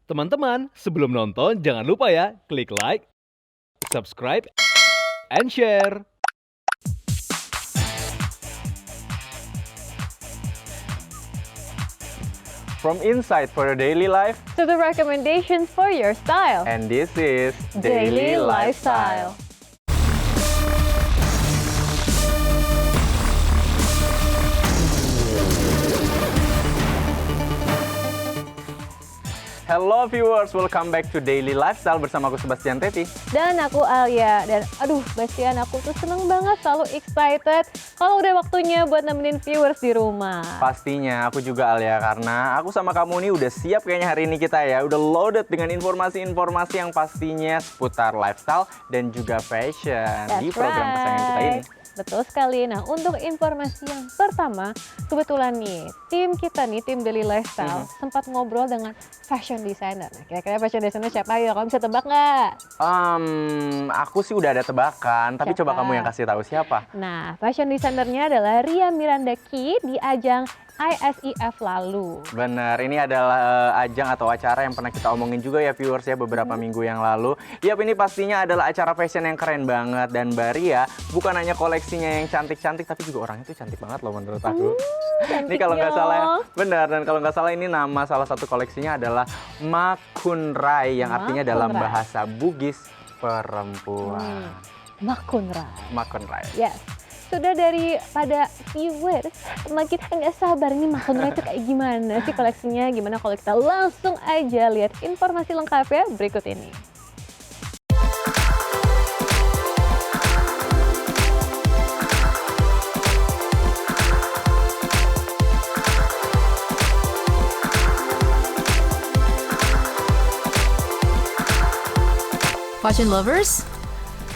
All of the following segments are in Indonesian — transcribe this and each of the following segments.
Teman-teman, sebelum nonton jangan lupa ya, klik like, subscribe, and share. From insight for your daily life, To the recommendations for your style. and this is Daily Lifestyle. Hello viewers, welcome back to Daily Lifestyle bersama aku Sebastian Teti. Dan aku Alia. Dan aduh Bastian, aku tuh seneng banget, selalu excited kalau udah waktunya buat nemenin viewers di rumah. Pastinya aku juga Alia, karena aku sama kamu nih udah siap kayaknya hari ini kita ya. Udah loaded dengan informasi-informasi yang pastinya seputar lifestyle dan juga fashion di program kesayangan kita ini. Betul sekali. Nah, untuk informasi yang pertama, kebetulan nih, tim kita nih, tim Daily Lifestyle, sempat ngobrol dengan fashion designer. Nah, kira-kira fashion designer siapa ya? Kamu bisa tebak nggak? Aku sih udah ada tebakan, tapi Siapa? coba kamu yang kasih tahu siapa. Nah, fashion designernya adalah Ria Miranda Ki di ajang ISEF lalu. Bener, ini adalah ajang atau acara yang pernah kita omongin juga ya viewers ya beberapa minggu yang lalu. Yap, ini pastinya adalah acara fashion yang keren banget. Dan Mbak Ria bukan hanya koleksinya yang cantik-cantik, tapi juga orangnya tuh cantik banget loh menurut aku. Ini kalau nggak salah ya, benar. Dan kalau nggak salah ini nama salah satu koleksinya adalah Makunrai, yang artinya dalam Makunrai. bahasa Bugis perempuan. Makunrai. Makunrai. Yes. Sudah daripada viewers, makin nggak sabar nih Makunrai itu kayak gimana sih koleksinya, gimana kalau kita langsung aja lihat informasi lengkapnya berikut ini. Fashion lovers,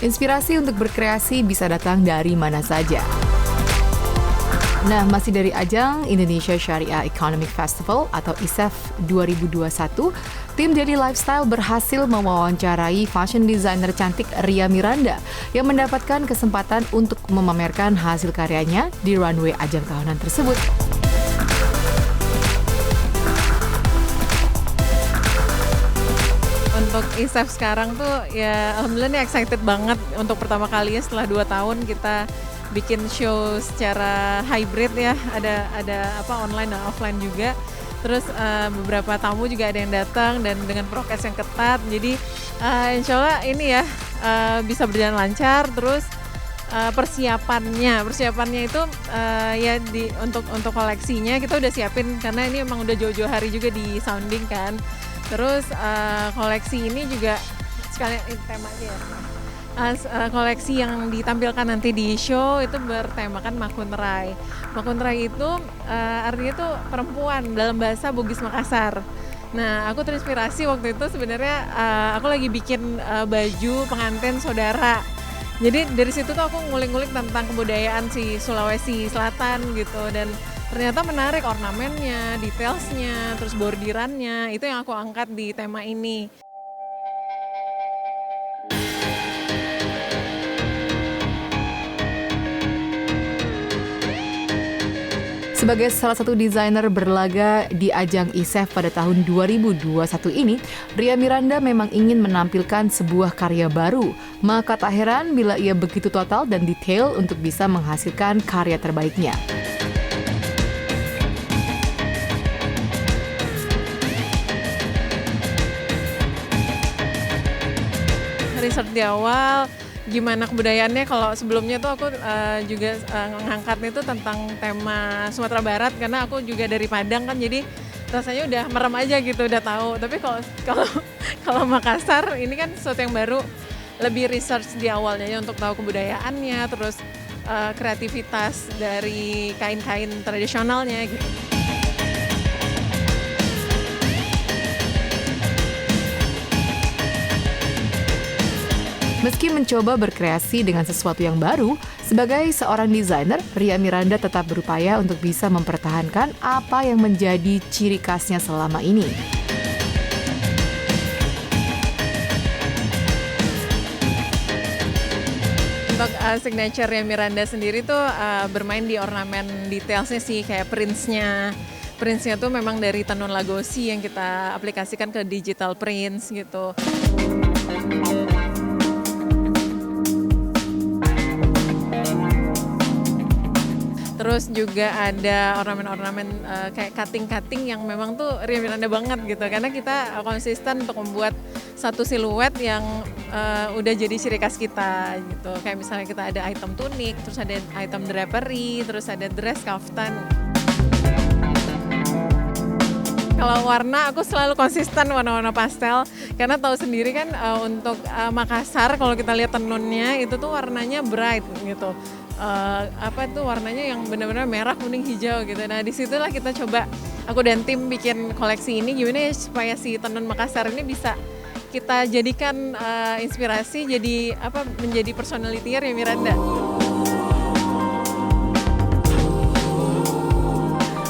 inspirasi untuk berkreasi bisa datang dari mana saja. Nah, masih dari ajang Indonesia Syariah Economic Festival atau ISEF 2021, tim Daily Lifestyle berhasil mewawancarai fashion designer cantik Ria Miranda yang mendapatkan kesempatan untuk memamerkan hasil karyanya di runway ajang tahunan tersebut. Untuk ISEF sekarang tuh ya alhamdulillah nih excited banget untuk pertama kalinya setelah 2 tahun kita bikin show secara hybrid ya, ada online dan offline juga. Terus beberapa tamu juga ada yang datang dan dengan prokes yang ketat. Jadi insya Allah ini ya bisa berjalan lancar. Terus persiapannya itu ya untuk koleksinya kita udah siapin karena ini emang udah jauh-jauh hari juga di sounding kan. Terus koleksi ini juga sekalian temanya ya. Koleksi yang ditampilkan nanti di show itu bertemakan Makunrai. Makunrai itu artinya tuh perempuan dalam bahasa Bugis Makassar. Nah, aku terinspirasi waktu itu sebenarnya aku lagi bikin baju pengantin saudara. Jadi dari situ tuh aku ngulik-ngulik tentang kebudayaan si Sulawesi Selatan gitu, dan ternyata menarik ornamennya, detailsnya, terus bordirannya, itu yang aku angkat di tema ini. Sebagai salah satu desainer berlaga di ajang ISEF pada tahun 2021 ini, Ria Miranda memang ingin menampilkan sebuah karya baru. Maka tak heran bila ia begitu total dan detail untuk bisa menghasilkan karya terbaiknya. Research di awal, gimana kebudayaannya. Kalau sebelumnya tuh aku juga ngangkatnya tuh tentang tema Sumatera Barat karena aku juga dari Padang kan, jadi rasanya udah merem aja gitu, udah tahu. Tapi kalau Makassar ini kan sesuatu yang baru, lebih research di awalnya ya untuk tahu kebudayaannya, terus kreativitas dari kain-kain tradisionalnya gitu. Meski mencoba berkreasi dengan sesuatu yang baru, sebagai seorang desainer, Ria Miranda tetap berupaya untuk bisa mempertahankan apa yang menjadi ciri khasnya selama ini. Untuk signature Ria Miranda sendiri tuh bermain di ornamen detailsnya sih, kayak prints-nya. prints-nya tuh memang dari tenun Lagosi yang kita aplikasikan ke digital prints gitu. Terus juga ada ornamen-ornamen kayak cutting-cutting yang memang tuh Ria Miranda banget gitu. Karena kita konsisten untuk membuat satu siluet yang udah jadi ciri khas kita gitu. Kayak misalnya kita ada item tunik, terus ada item drapery, terus ada dress kaftan. Kalau warna aku selalu konsisten warna-warna pastel karena tahu sendiri kan untuk Makassar kalau kita lihat tenunnya itu tuh warnanya bright gitu. Apa tuh warnanya yang benar-benar merah, kuning, hijau gitu. Nah disitulah kita coba, aku dan tim bikin koleksi ini gimana ya supaya si tenun Makassar ini bisa kita jadikan inspirasi jadi menjadi personality Ria Miranda.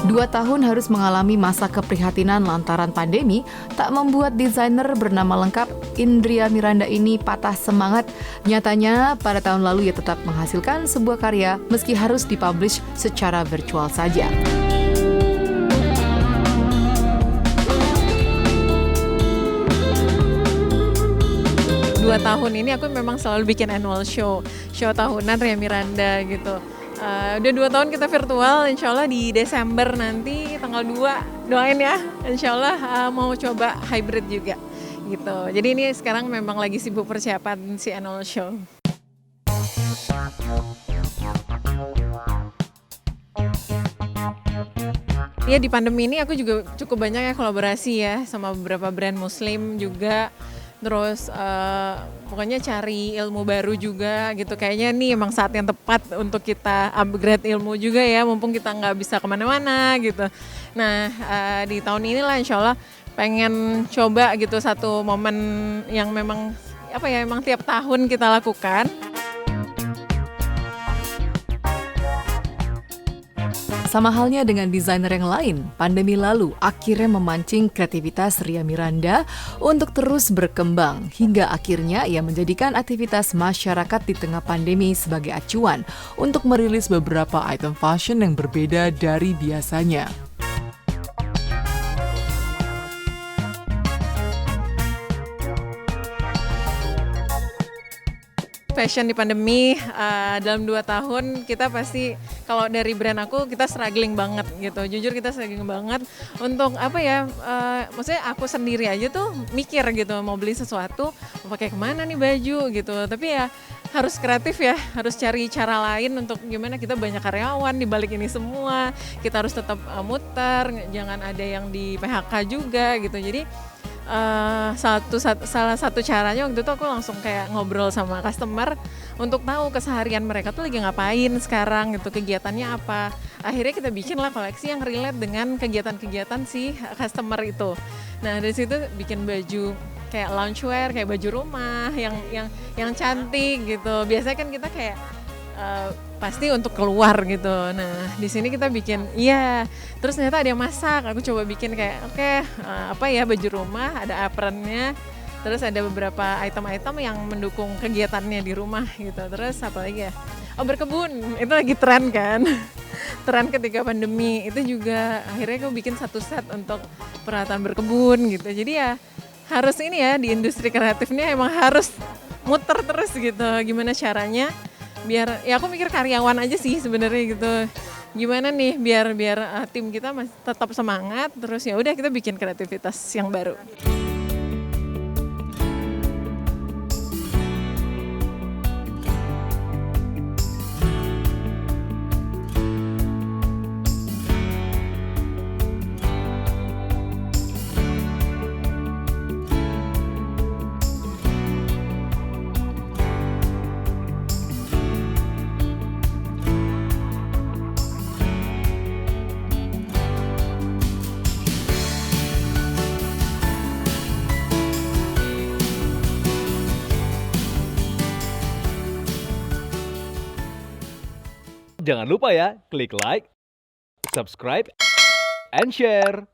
2 tahun harus mengalami masa keprihatinan lantaran pandemi tak membuat desainer bernama lengkap Indria Miranda ini patah semangat. Nyatanya pada tahun lalu ia tetap menghasilkan sebuah karya meski harus dipublish secara virtual saja. Dua tahun ini aku memang selalu bikin annual show tahunan Ria Miranda gitu. Udah 2 tahun kita virtual, insya Allah di Desember nanti tanggal 2, doain ya, insya Allah mau coba hybrid juga gitu. Jadi ini sekarang memang lagi sibuk persiapan si annual show. Ya di pandemi ini aku juga cukup banyak ya kolaborasi ya sama beberapa brand muslim juga. Terus pokoknya cari ilmu baru juga gitu. Kayaknya nih emang saat yang tepat untuk kita upgrade ilmu juga ya. Mumpung kita nggak bisa kemana-mana gitu. Nah di tahun inilah insya Allah pengen coba gitu satu momen yang memang emang tiap tahun kita lakukan. Sama halnya dengan desainer yang lain, pandemi lalu akhirnya memancing kreativitas Ria Miranda untuk terus berkembang hingga akhirnya ia menjadikan aktivitas masyarakat di tengah pandemi sebagai acuan untuk merilis beberapa item fashion yang berbeda dari biasanya. Fashion di pandemi dalam 2 tahun kita pasti kalau dari brand aku kita struggling banget gitu. Jujur kita struggling banget untuk maksudnya aku sendiri aja tuh mikir gitu mau beli sesuatu mau pakai kemana nih baju gitu. Tapi ya harus kreatif ya, harus cari cara lain untuk gimana kita banyak karyawan di balik ini semua. Kita harus tetap muter, jangan ada yang di PHK juga gitu. Jadi salah satu caranya waktu itu aku langsung kayak ngobrol sama customer untuk tahu keseharian mereka tuh lagi ngapain sekarang gitu, kegiatannya apa. Akhirnya kita bikin lah koleksi yang relate dengan kegiatan-kegiatan si customer itu. Nah dari situ bikin baju kayak loungewear, kayak baju rumah yang cantik gitu. Biasanya kan kita kayak pasti untuk keluar gitu. Nah di sini kita bikin terus ternyata ada yang masak. Aku coba bikin kayak baju rumah, ada apronnya, terus ada beberapa item-item yang mendukung kegiatannya di rumah gitu. Terus apa lagi ya, berkebun, itu lagi tren kan. Tren ketika pandemi itu juga akhirnya aku bikin satu set untuk peralatan berkebun gitu. Jadi ya harus ini ya, di industri kreatifnya emang harus muter terus gitu. Gimana caranya biar aku mikir karyawan aja sih sebenarnya gitu. Gimana nih biar tim kita masih tetap semangat, terus ya udah kita bikin kreativitas yang baru. Jangan lupa ya, klik like, subscribe, and share.